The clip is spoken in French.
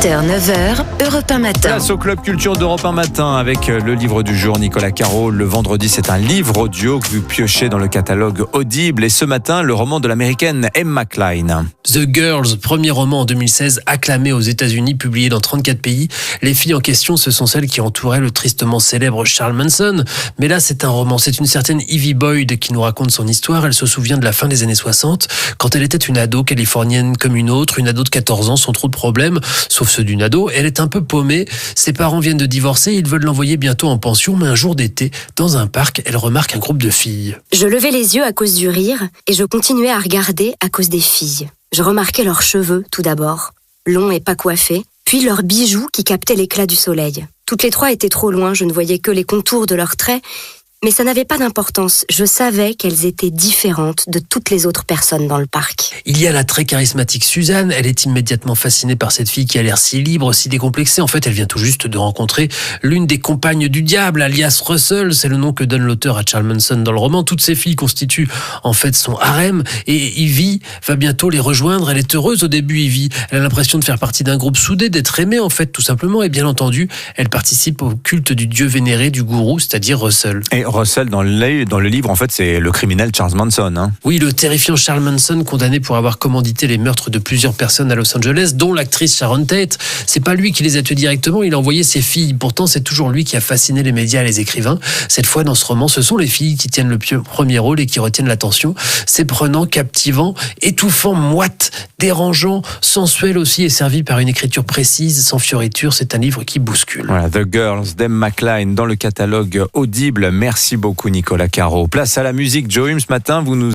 7h, 9h, Europe 1 Matin. Place au Club Culture d'Europe 1 Matin avec le livre du jour, Nicolas Caro. Le vendredi, c'est un livre audio que vous piochez dans le catalogue Audible. Et ce matin, le roman de l'américaine Emma Cline. The Girls, premier roman en 2016, acclamé aux États-Unis, publié dans 34 pays. Les filles en question, ce sont celles qui entouraient le tristement célèbre Charles Manson. Mais là, c'est un roman. C'est une certaine Evie Boyd qui nous raconte son histoire. Elle se souvient de la fin des années 60, quand elle était une ado californienne comme une autre, une ado de 14 ans sans trop de problèmes, sauf ceux d'une ado. Elle est un peu paumée. Ses parents viennent de divorcer. Ils veulent l'envoyer bientôt en pension. Mais un jour d'été, dans un parc, elle remarque un groupe de filles. Je levais les yeux à cause du rire et je continuais à regarder à cause des filles. Je remarquais leurs cheveux tout d'abord, longs et pas coiffés, puis leurs bijoux qui captaient l'éclat du soleil. Toutes les trois étaient trop loin, je ne voyais que les contours de leurs traits, mais ça n'avait pas d'importance. Je savais qu'elles étaient différentes de toutes les autres personnes dans le parc. Il y a la très charismatique Suzanne. Elle est immédiatement fascinée par cette fille qui a l'air si libre, si décomplexée. En fait, elle vient tout juste de rencontrer l'une des compagnes du diable, alias Russell. C'est le nom que donne l'auteur à Charles Manson dans le roman. Toutes ces filles constituent en fait son harem. Et Evie va bientôt les rejoindre. Elle est heureuse au début, Evie. Elle a l'impression de faire partie d'un groupe soudé, d'être aimée en fait, tout simplement. Et bien entendu, elle participe au culte du dieu vénéré du gourou, c'est-à-dire Russell. Et Russell, dans le livre, en fait, c'est le criminel Charles Manson. Hein. Oui, le terrifiant Charles Manson, condamné pour avoir commandité les meurtres de plusieurs personnes à Los Angeles, dont l'actrice Sharon Tate. C'est pas lui qui les a tués directement, il a envoyé ses filles. Pourtant, c'est toujours lui qui a fasciné les médias et les écrivains. Cette fois, dans ce roman, ce sont les filles qui tiennent le premier rôle et qui retiennent l'attention. C'est prenant, captivant, étouffant, moite, dérangeant, sensuel aussi et servi par une écriture précise, sans fioritures. C'est un livre qui bouscule. Voilà, The Girls d'Emma Cline dans le catalogue Audible. Merci beaucoup Nicolas Caro. Place à la musique. Joey, ce matin, vous nous